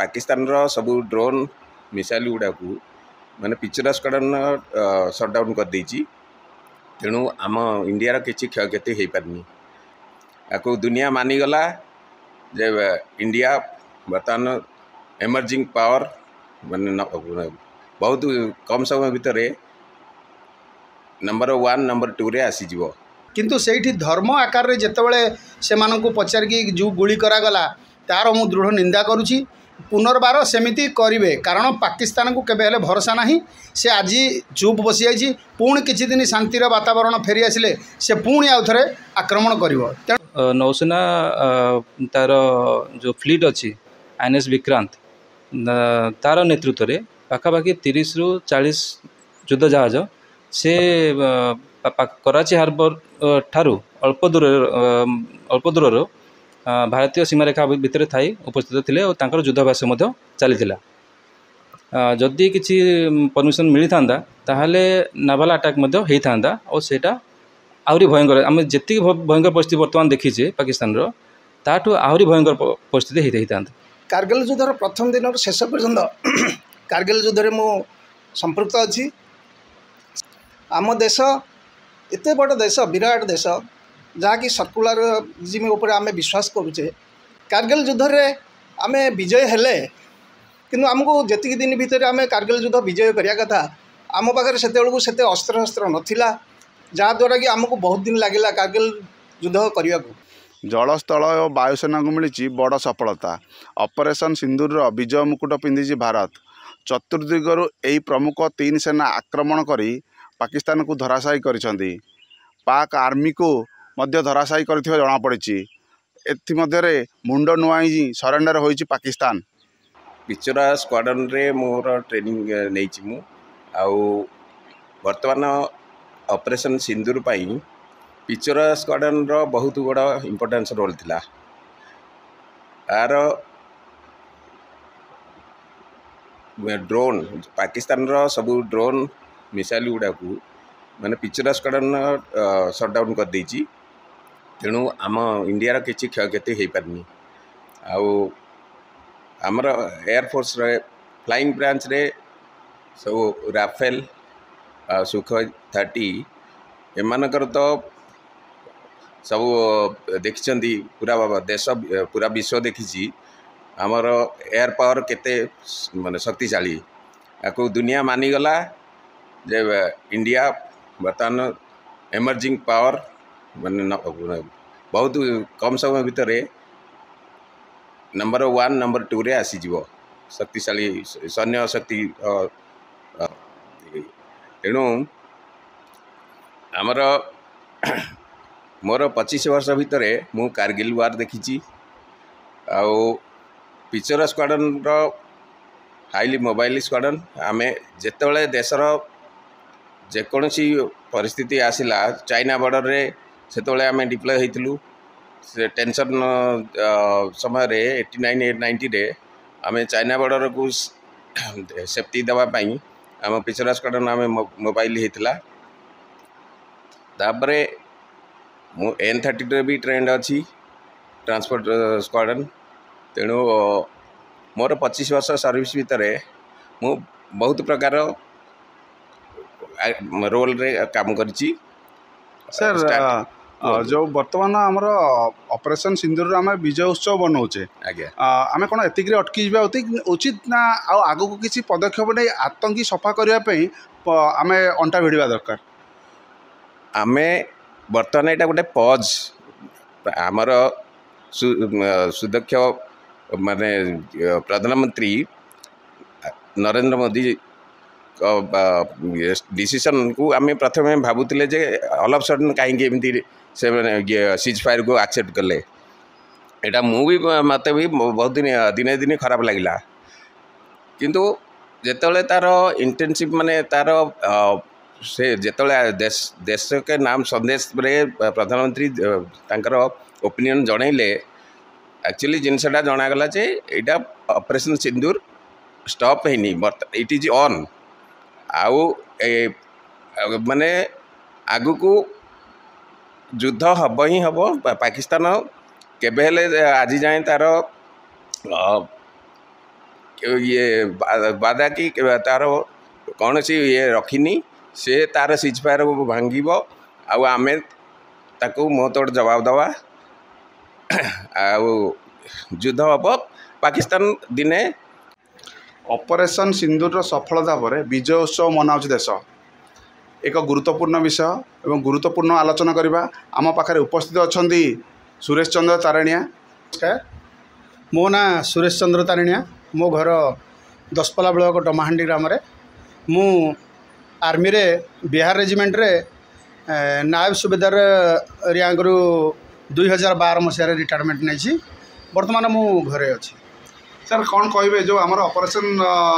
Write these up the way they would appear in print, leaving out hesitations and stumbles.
पाकिस्तान रो सबू drone missile गुड़ा को माने पिक्चर स्क्वाड्रन सटडाउन कर देछि। तेणु आम इंडिया किसी क्षयक्षति हो पारनी। आपको दुनिया मानिगला जे इंडिया बर्तमान एमर्जिंग पावर माने बहुत कम समय भितर नंबर 1 नंबर 2 रे आसीजिवो। किंतु सेठी धर्म आकार रे जेतेबेले से मानकु पचार की जो गुली करागला तार मु दृढ़ निंदा करुछि। पुनर्बार सेमिति करिवे कारण पाकिस्तान को केबे हेले भरोसा नाही। से आज चुप बसी जाइछि, पुणी किछि दिन शांतिर वातावरण फेरी आसिले से पुणी आउ थरे आक्रमण करिवो। नौसेना तार जो फ्लीट अच्छी INS विक्रांत तार नेतृत्व में पाखापाखि 30 रु 40 युद्ध जहाज से कराची हार्बर ठारू अल्प दूर भारतीय सीमारेखा भितर थी उपस्थित थे और तांकर युद्धाभ्यास चली जदि किसी परमिशन मिली था ताहले नाभाल अटैक होता और सेटा आहरी भयंकर आम जी भयंकर परिस्थिति बर्तमान देखीचे पाकिस्तान ताठू आहरी भयंकर परिस्थिति होता। कारगिल युद्धर प्रथम दिन शेष पर्यंत कारगिल युद्ध में मु संपृक्त अच्छी। आम देश एत बड़ देश विराट देश जहाँकि सर्कुलरिज्म उपर आम विश्वास करुचे। कारगिल युद्ध में आम विजय हेले किंतु आमको जी दिन भितर आम कारगिल युद्ध विजय करिया कथा आम पाखे से अस्त्र शस्त्र नथिला जहाँद्वारा कि आमको बहुत दिन लगिला कारगिल युद्ध करने को। जलस्थल और वायुसेना को मिली बड़ सफलता। ऑपरेशन सिंदूर विजय मुकुट पिंधि भारत चतुर्दिगरु यही प्रमुख 3 सेना आक्रमण करी पाकिस्तान को धराशायी करिसेंती। पाक आर्मी को मध्य धराशायी करथिबा जणा पड़िछि। एथिमध्यरे मुंड नुआई सरेंडर होइछि पाकिस्तान। पिक्चर स्क्वाड्रन रे मोर ट्रेनिंग नेछि मु आउ वर्तमान ऑपरेशन सिंदूर पाई पिक्चर स्क्वाड्रन रो बहुत बड़ा इंपोर्टेंस रोल थिला। आर ड्रोन पाकिस्तान रो सबू ड्रोन मिसाइल गुड़ा को माने पिक्चर स्क्वाड्रन सटडाउन कर देछि। तेणु आम इंडिया किसी क्षयक्षति हो पारनी। आमर एयरफोर्स रे फ्लाइंग ब्रांच रे सब राफेल सुखोई 30 एमानकर तो सब देखिछंती पूरा देश पूरा विश्व देखी आमर एयर पावर केते माने शक्तिशाली। आपको दुनिया मानिगला जे इंडिया बर्तमान एमर्जिंग पावर माने बहुत कम समय भितर नंबर 1 नंबर 2 रे आसीजिवो शक्तिशाली सैन्य शक्ति। तेणु आमर मोर 25 वर्ष भितर मु कारगिल वार देखी आउ पिक्चर स्क्वाड्रन रो हाईली मोबाइल स्क्वाड्रन आमे जेतेबेले देशर जेकोसी परिस्थिति आसिला चाइना बॉर्डर रे सेतेबेले आमे डिप्लॉय होइतिलु। से टेंशन समय रे 89 90 रे आमे चाइना बॉर्डर को सेफ्टी देवा पाई आम पिक्चर स्क्वाड्रन आमे मोबाइल होइतिला। तापरे मु N32 भी ट्रेंड अच्छी ट्रांसपोर्ट स्क्वाड्रन। तेणु मोर 25 वर्ष सर्विस भितर मु बहुत प्रकार रोल रे काम करिछि। सर जो वर्तमान आमर ऑपरेशन सिंदूर आम विजय उत्सव बनाऊे आम कौन एतिक अटकी जा उचित ना आग को किसी पदक्षेप नहीं आतंकी सफा करने आम अंटा भिड़ा दरकार। आमे बर्तमान यहाँ गोटे पज आमर सुदक्ष माने प्रधानमंत्री नरेंद्र मोदी डिसीजन को आम प्रथम भावुले जे ऑल ऑफ सडन कहीं से सीज फायर को एक्सेप्ट कले। यहाँ मुझे मत भी बहुत दिन दिने दिने खराब लगिला किंतु जेतले तार इंटेंसिव माने तार से जेतले देश के नाम संदेश रे प्रधानमंत्री तांकर ओपिनियन जनइले एक्चुअली जिनसटा जनागला जे यहाँ ऑपरेशन सिंदूर स्टॉप है इट इज ऑन आउ माने आगु को युद्ध हम ही हम पाकिस्तान केबे हेले आज जाए तार ये बाधा कि तार कौन सी ये रखिनी से तार सिज फायर भांग आम ताकू मुँहतोड़ जवाब दवा युद्ध हम पाकिस्तान दिने ऑपरेशन सिंदूर सफलता पर विजय उत्सव मनाऊँ देश एक गुरुत्वपूर्ण विषय एवं गुरुत्वपूर्ण आलोचना करवा आम पाखे उपस्थित अच्छा सुरेश चंद्र तारणिया। नमस्कार, मो ना सुरेश चंद्र तारणिया। मो घर दसपला ब्लॉक डमाहांडी ग्राम मु आर्मी रे बिहार रेजिमेंट रे नायब सुबेदार रैंक रु 2012 मसीह रिटायरमेंट नहीं बर्तमान मु घरे अच्छी। सर कौन कहे जो आम ऑपरेशन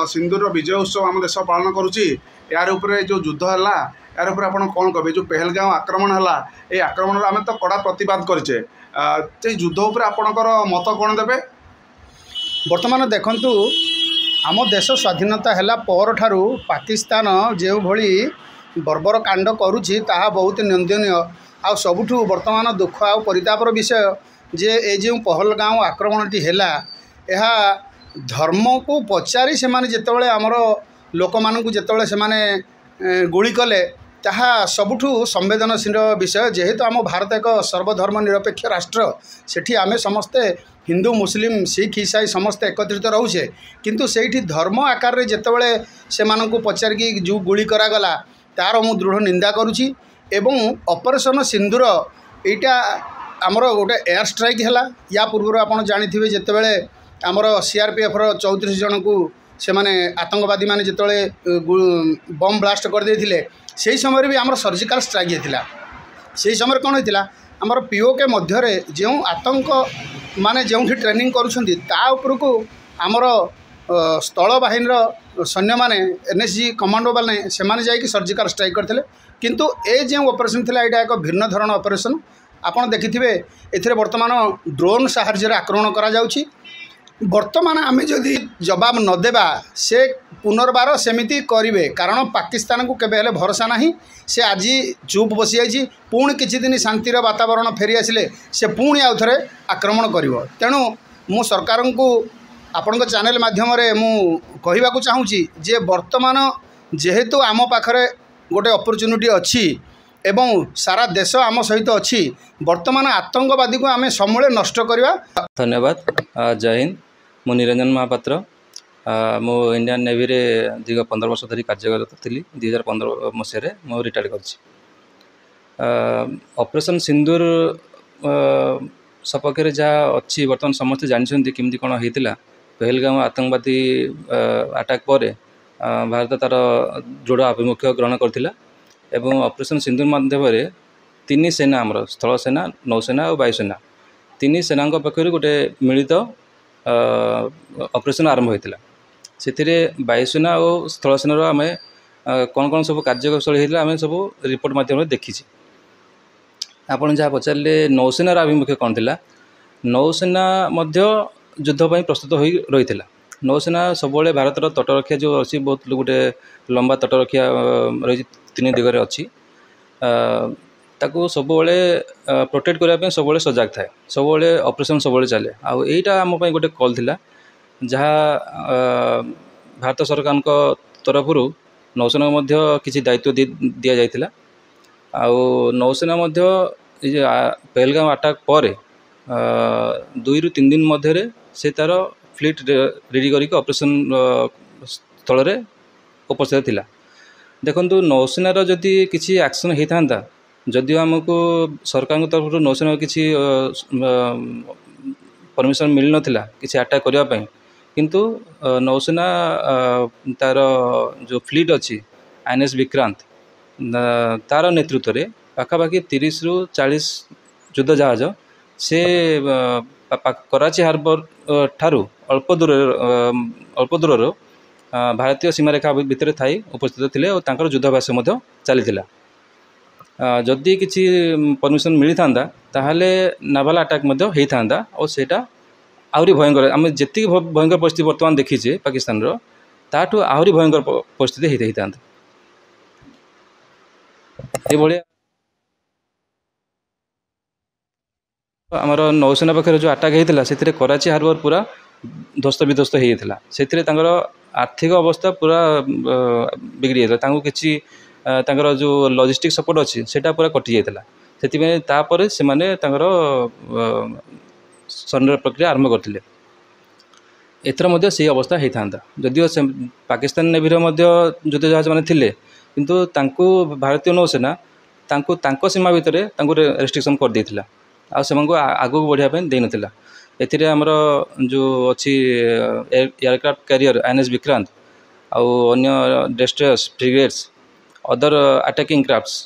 सिंदूर विजय उत्सव आम देश पालन करुच्ची यार उपरे जो युद्ध है यार उपरे आप कौन कहे जो पहलगाम आक्रमण है ये आक्रमण आम तो कड़ा प्रतिवाद करें युद्ध उपरे आपणकर मत कौन देवे? बर्तमान देखंतु आम देश स्वाधीनता है पर ठारू पाकिस्तान जो भली बर्बर कांड करुच्ची ताहा बहुत निंदनीय आ सबुठु वर्तमान दुख आ परितापर विषय जे ए जो पहलगाम आक्रमणटी है यह धर्म को पचारि से जितेबाला आमर लोक मानू जितेबाला से गुली कले ताहा सबुठु संवेदनशील विषय जेहेतु आम भारत एक सर्वधर्म निरपेक्ष राष्ट्र सेठी आमे समस्ते हिंदू मुस्लिम सिख ईसाई समस्ते एकत्रित रोचे किंतु सेठी धर्म आकार रे जेतेबाला से मानू पचारिकी जो गुली करागला तार मु दृढ़ निंदा करुच्ची एवं ऑपरेशन सिंदूर एटा आमर गोटे एयर स्ट्राइक है या पूर्व आप जानी जितेबाला आमर सीआरपीएफ 34 जन को से माने आतंकवादी माने जितेबाला बम ब्लास्ट करदे से समय भी आमर सर्जिकल स्ट्राइक होता से समय कौन होता आमर पीओके मध्य जो आतंक माने जो ट्रेनिंग करुँच को आमर स्थल बाहिनी सैन्य माने एनएसजी कमांडो वाले से माने जाइए सर्जिकल स्ट्राइक करते किंतु ए जो ऑपरेशन था यहाँ एक भिन्न धरण ऑपरेशन आपड़ देखिथे ए बर्तमान ड्रोन साहाय्य आक्रमण करा जाउछि। बर्तमान आम जदि जवाब नदेबा से पुनर्बार सेमिति करेंगे कारण पाकिस्तान को केबे हेले भरोसा नहीं से आज चुप बसी जाइए पुणी किछि दिन शांतिर वातावरण फेरी आसिले से पुणी आउ थरे आक्रमण करिवो तेणु मु सरकार को आपण चैनल माध्यम मु कहवाक चाहूँगी जे वर्तमान जेहेतु आम पाखरे गोटे अपॉर्चुनिटी अच्छी एवं सारा देश आम सहित अच्छी वर्तमान आतंकवादी को आम समूले नष्ट करवा। धन्यवाद। जय हिंद। मु निरंजन महापात्र मो इंडियन नेवी रे दीर्घ 15 वर्ष धरी कार्यरत थी 2015 मसीह मु रिटायर कर ऑपरेशन सिंदूर सपक्ष जहाँ अच्छी बर्तमान समस्ते जानते केमती कौन होता पहलगाम आतंकवादी अटैक पर भारत तार दृढ़ आभिमुख्य ग्रहण करथिला एवं ऑपरेशन सिंदूर माध्यम 3 सेना आमर स्थल सेना नौसेना और वायुसेना 3 सेना पक्षर गोटे मिलित ऑपरेशन आरंभ होता से वायुसेना और स्थल सेनार आम कौन कौन सब कार्यशैली होता आम सब रिपोर्ट माध्यम देखी आपन जहाँ पचारे नौसेनार आभिमुख्य कौन थी नौसेना युद्धपाई प्रस्तुत हो रही नौसेना सब भारतर तटरक्षा जो अच्छी बहुत गोटे लंबा तटरक्षा रही 3 दिगरे अच्छी ताकू सब प्रोटेक्ट करने सब सजग थाए सब ऑपरेशन सब चले आईटा आम गोटे कॉल थिला जहाँ भारत सरकार तरफ नौसेना किसी दायित्व दि जाइथिला आउ नौसेना पहलगाम अटैक पर 2 ରୁ 3 दिन मध्य से तार फ्लीट रेडी करके ऑपरेशन स्थल रे उपस्थित थिला। देखंतु नौसेनार जदि किसी एक्शन होता जदिও आमको सरकार तरफ नौसेना किसी परमिशन मिल नथिला किसी अटैक करने किंतु नौसेना तार जो फ्लीट अच्छी आईएनएस विक्रांत तार नेतृत्व में पाखापाखि 30 ରୁ 40 युद्ध जहाज से कराची हार्बर ठारू अल्प दूर भारतीय सीमारेखा भितर थी उपस्थित थे और युद्धाभ्यास चली जदि किसी परमिशन मिली था ताहले नाभाल अटैक होता और सेटा आहरी भयंकर आम जी भयंकर परिस्थिति बर्तमान देखीचे पाकिस्तान ताठू आहरी भयंकर परिस्थिति होता ये आमर नौसेना पाखे जो अटैक होता से कराची हार्बर पूरा ଧ୍ୱସ୍ତ ବିଧ୍ୱସ୍ତ ହେଇଯାଇଥିଲା। ସେଥିରେ ତାଙ୍କର ଆର୍ଥିକ ଅବସ୍ଥା ପୁରା ବିଗିଡ଼ି ଯାଇଥିଲା। ତାଙ୍କୁ କିଛି ତାଙ୍କର ଯେଉଁ ଲଜିଷ୍ଟିକ୍ ସପୋର୍ଟ ଅଛି ସେଇଟା ପୁରା କଟି ଯାଇଥିଲା। ସେଥିପାଇଁ ତାପରେ ସେମାନେ ତାଙ୍କର ସରେଣ୍ଡର ପ୍ରକ୍ରିୟା ଆରମ୍ଭ କରିଥିଲେ। ଏଥର ମଧ୍ୟ ସେଇ ଅବସ୍ଥା ହେଇଥାନ୍ତା ଯଦିଓ ସେ ପାକିସ୍ତାନ ନେଭିର ମଧ୍ୟ ଯୁଦ୍ଧ ଜାହାଜମାନେ ଥିଲେ, କିନ୍ତୁ ତାଙ୍କୁ ଭାରତୀୟ ନୌସେନା ତାଙ୍କ ସୀମା ଭିତରେ ତାଙ୍କୁ ରେଷ୍ଟ୍ରିକ୍ସନ୍ କରିଦେଇଥିଲା ଆଉ ସେମାନଙ୍କୁ ଆଗକୁ ବଢ଼ିବା ପାଇଁ ଦେଇନଥିଲା। ଏଥିରେ ଆମର ଯେଉଁ ଅଛି ଏୟାରକ୍ରାଫ୍ଟ କ୍ୟାରିୟର INS ବିକ୍ରାନ୍ତ ଆଉ ଅନ୍ୟ ଡେଷ୍ଟ୍ରୟର୍ସ, ଫ୍ରିଗେଟ୍ସ, ଅଦର ଆଟାକିଂ କ୍ରାଫ୍ଟସ୍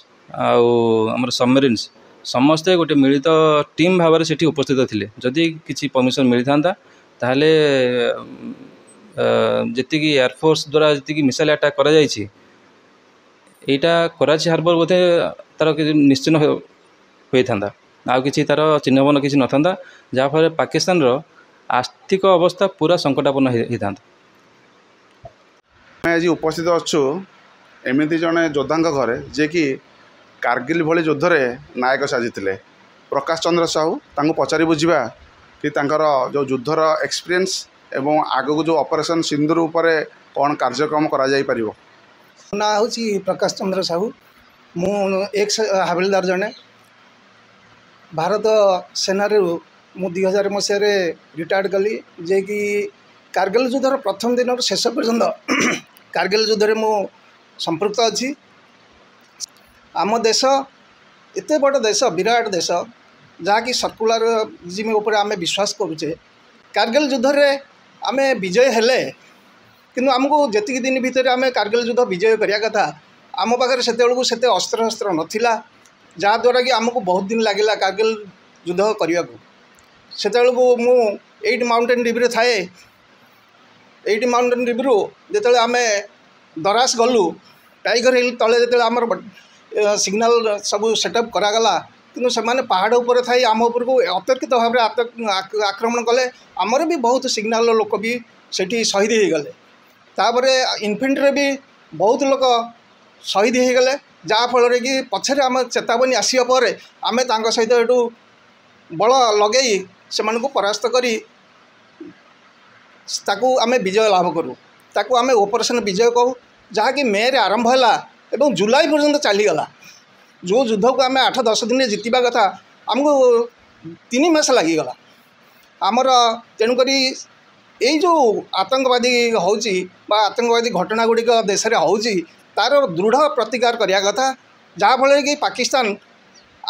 ଆଉ ଆମର ସବମେରିନ୍ସ ସମସ୍ତେ ଗୋଟେ ମିଳିତ ଟିମ୍ ଭାବରେ ସେଠି ଉପସ୍ଥିତ ଥିଲେ। ଯଦି କିଛି ପରମିସନ୍ ମିଳିଥାନ୍ତା ତାହେଲେ ଯେତିକି ଏୟାରଫୋର୍ସ ଦ୍ୱାରା ଯେତିକି ମିସାଇଲ୍ ଆଟାକ୍ କରାଯାଇଛି এইটা କରାଚି ହାର୍ବର ବୋଧେ ତା'ର କିଛି ନିଶ୍ଚିହ୍ନ ହୋଇଥାନ୍ତା, ଆଉ କିଛି ତା'ର ଚିହ୍ନବର୍ଣ୍ଣ କିଛି ନଥାନ୍ତା, ଯାହାଫଳରେ ପାକିସ୍ତାନର ଆର୍ଥିକ ଅବସ୍ଥା ପୁରା ସଙ୍କଟାପନ୍ନ ହୋଇଥାନ୍ତା। ଆମେ ଆଜି ଉପସ୍ଥିତ ଅଛୁ ଏମିତି ଜଣେ ଯୋଦ୍ଧାଙ୍କ ଘରେ ଯିଏକି କାର୍ଗିଲ ଭଳି ଯୁଦ୍ଧରେ ନାୟକ ସାଜିଥିଲେ, ପ୍ରକାଶ ଚନ୍ଦ୍ର ସାହୁ। ତାଙ୍କୁ ପଚାରି ବୁଝିବା କି ତାଙ୍କର ଯେଉଁ ଯୁଦ୍ଧର ଏକ୍ସପିରିଏନ୍ସ ଏବଂ ଆଗକୁ ଯେଉଁ ଅପରେସନ୍ ସିନ୍ଦୁର ଉପରେ କ'ଣ କାର୍ଯ୍ୟକ୍ରମ କରାଯାଇପାରିବ। ନା ହେଉଛି ପ୍ରକାଶ ଚନ୍ଦ୍ର ସାହୁ। ମୁଁ ଏକ୍ସ ହାବିଲଦାର ଜଣେ। ଭାରତ ସେନାରୁ ମୁଁ 2000 ମସିହାରେ ରିଟାୟାର୍ଡ଼ କଲି, ଯିଏକି କାର୍ଗିଲ ଯୁଦ୍ଧର ପ୍ରଥମ ଦିନରୁ ଶେଷ ପର୍ଯ୍ୟନ୍ତ କାର୍ଗିଲ ଯୁଦ୍ଧରେ ମୁଁ ସମ୍ପୃକ୍ତ ଅଛି। ଆମ ଦେଶ ଏତେ ବଡ଼ ଦେଶ, ବିରାଟ ଦେଶ, ଯାହାକି ସର୍କୁଲାରିଜିମ୍ ଉପରେ ଆମେ ବିଶ୍ୱାସ କରୁଛେ। କାର୍ଗିଲ ଯୁଦ୍ଧରେ ଆମେ ବିଜୟ ହେଲେ, କିନ୍ତୁ ଆମକୁ ଯେତିକି ଦିନ ଭିତରେ ଆମେ କାର୍ଗିଲ ଯୁଦ୍ଧ ବିଜୟ କରିବା କଥା, ଆମ ପାଖରେ ସେତେବେଳକୁ ସେତେ ଅସ୍ତ୍ର ନଥିଲା, ଯାହାଦ୍ୱାରା କି ଆମକୁ ବହୁତ ଦିନ ଲାଗିଲା କାର୍ଗିଲ ଯୁଦ୍ଧ କରିବାକୁ। ସେତେବେଳକୁ ମୁଁ 8 ମାଉଣ୍ଟେନ୍ ଡିବ୍ୟୁରେ ଥାଏ। 8 ମାଉଣ୍ଟେନ୍ ଡିବ୍ୟୁରୁ ଯେତେବେଳେ ଆମେ ଦରାସ ଗଲୁ, ଟାଇଗର ହିଲ୍ ତଳେ ଯେତେବେଳେ ଆମର ସିଗ୍ନାଲ ସବୁ ସେଟଅପ୍ କରାଗଲା, କିନ୍ତୁ ସେମାନେ ପାହାଡ଼ ଉପରେ ଥାଇ ଆମ ଉପରକୁ ଅତର୍କିତ ଭାବରେ ଆକ୍ରମଣ କଲେ। ଆମର ବି ବହୁତ ସିଗ୍ନାଲର ଲୋକ ବି ସେଠି ଶହୀଦ ହୋଇଗଲେ। ତାପରେ ଇନଫେଣ୍ଟ୍ରିରେ ବି ବହୁତ ଲୋକ ଶହୀଦ ହୋଇଗଲେ, ଯାହାଫଳରେ କି ପଛରେ ଆମ ଚେତାବନୀ ଆସିବା ପରେ ଆମେ ତାଙ୍କ ସହିତ ଏଠୁ ବଳ ଲଗେଇ ସେମାନଙ୍କୁ ପରାସ୍ତ କରି ତାକୁ ଆମେ ବିଜୟ ଲାଭ କରୁ। ତାକୁ ଆମେ ଅପରେସନ୍ ବିଜୟ କହୁ, ଯାହାକି ମେରେ ଆରମ୍ଭ ହେଲା ଏବଂ ଜୁଲାଇ ପର୍ଯ୍ୟନ୍ତ ଚାଲିଗଲା। ଯେଉଁ ଯୁଦ୍ଧକୁ ଆମେ 8-10 ଦିନରେ ଜିତିବା କଥା, ଆମକୁ 3 ମାସ ଲାଗିଗଲା। ଆମର ତେଣୁକରି ଏଇ ଯେଉଁ ଆତଙ୍କବାଦୀ ହେଉଛି ବା ଆତଙ୍କବାଦୀ ଘଟଣା ଗୁଡ଼ିକ ଦେଶରେ ହେଉଛି, ତା'ର ଦୃଢ଼ ପ୍ରତିକାର କରିବା କଥା, ଯାହାଫଳରେ କି ପାକିସ୍ତାନ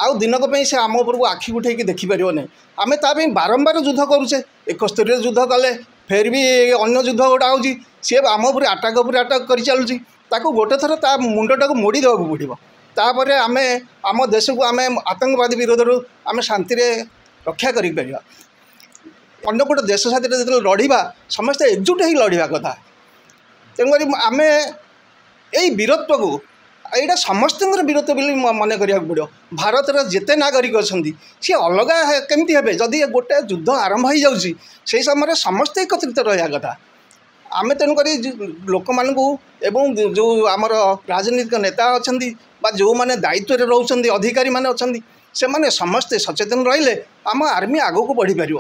ଆଉ ଦିନକ ପାଇଁ ସେ ଆମ ଉପରକୁ ଆଖି ଉଠେଇକି ଦେଖିପାରିବ ନାହିଁ। ଆମେ ତା ପାଇଁ ବାରମ୍ବାର ଯୁଦ୍ଧ କରୁଛେ। 71ରେ ଯୁଦ୍ଧ କଲେ, ଫେର ବି ଅନ୍ୟ ଯୁଦ୍ଧ ଗୋଟେ ହେଉଛି, ସିଏ ଆମ ଉପରେ ଆଟାକ୍ କରି ଚାଲୁଛି। ତାକୁ ଗୋଟେ ଥର ତା ମୁଣ୍ଡଟାକୁ ମୋଡ଼ି ଦେବାକୁ ପଡ଼ିବ। ତାପରେ ଆମେ ଆମ ଦେଶକୁ ଆମେ ଆତଙ୍କବାଦୀ ବିରୋଧରୁ ଆମେ ଶାନ୍ତିରେ ରକ୍ଷା କରିପାରିବା। ଅନ୍ୟ ଗୋଟେ ଦେଶ ସାଥିରେ ଯେତେବେଳେ ଲଢ଼ିବା, ସମସ୍ତେ ଏକଜୁଟ ହୋଇ ଲଢ଼ିବା କଥା। ତେଣୁକରି ଆମେ ଏଇ ବୀରତ୍ୱକୁ, ଏଇଟା ସମସ୍ତଙ୍କର ବୀରତ୍ୱ ବୋଲି ମନେ କରିବାକୁ ପଡ଼ିବ। ଭାରତର ଯେତେ ନାଗରିକ ଅଛନ୍ତି ସିଏ ଅଲଗା କେମିତି ହେବେ? ଯଦି ଗୋଟେ ଯୁଦ୍ଧ ଆରମ୍ଭ ହୋଇଯାଉଛି, ସେହି ସମୟରେ ସମସ୍ତେ ଏକତ୍ରିତ ରହିବା କଥା। ଆମେ ତେଣୁକରି ଲୋକମାନଙ୍କୁ ଏବଂ ଯେଉଁ ଆମର ରାଜନୈତିକ ନେତା ଅଛନ୍ତି ବା ଯେଉଁମାନେ ଦାୟିତ୍ୱରେ ରହୁଛନ୍ତି, ଅଧିକାରୀମାନେ ଅଛନ୍ତି, ସେମାନେ ସମସ୍ତେ ସଚେତନ ରହିଲେ ଆମ ଆର୍ମି ଆଗକୁ ବଢ଼ିପାରିବ।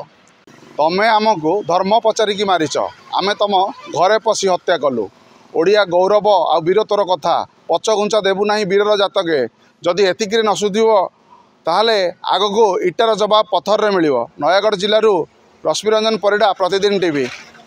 ତମେ ଆମକୁ ଧର୍ମ ପଚାରିକି ମାରିଛ, ଆମେ ତମ ଘରେ ପଶି ହତ୍ୟା କଲୁ। ଓଡ଼ିଆ ଗୌରବ ଆଉ ବୀରତ୍ୱର କଥା ପଛଘୁଞ୍ଚା ଦେବୁ ନାହିଁ ବୀରର ଜାତକେ। ଯଦି ଏତିକିରେ ନ ସୁଧିବ ତାହେଲେ ଆଗକୁ ଇଟାର ଜବାବ ପଥରରେ ମିଳିବ। ନୟାଗଡ଼ ଜିଲ୍ଲାରୁ ରଶ୍ମିରଞ୍ଜନ ପରିଡ଼ା, ପ୍ରତିଦିନ TV।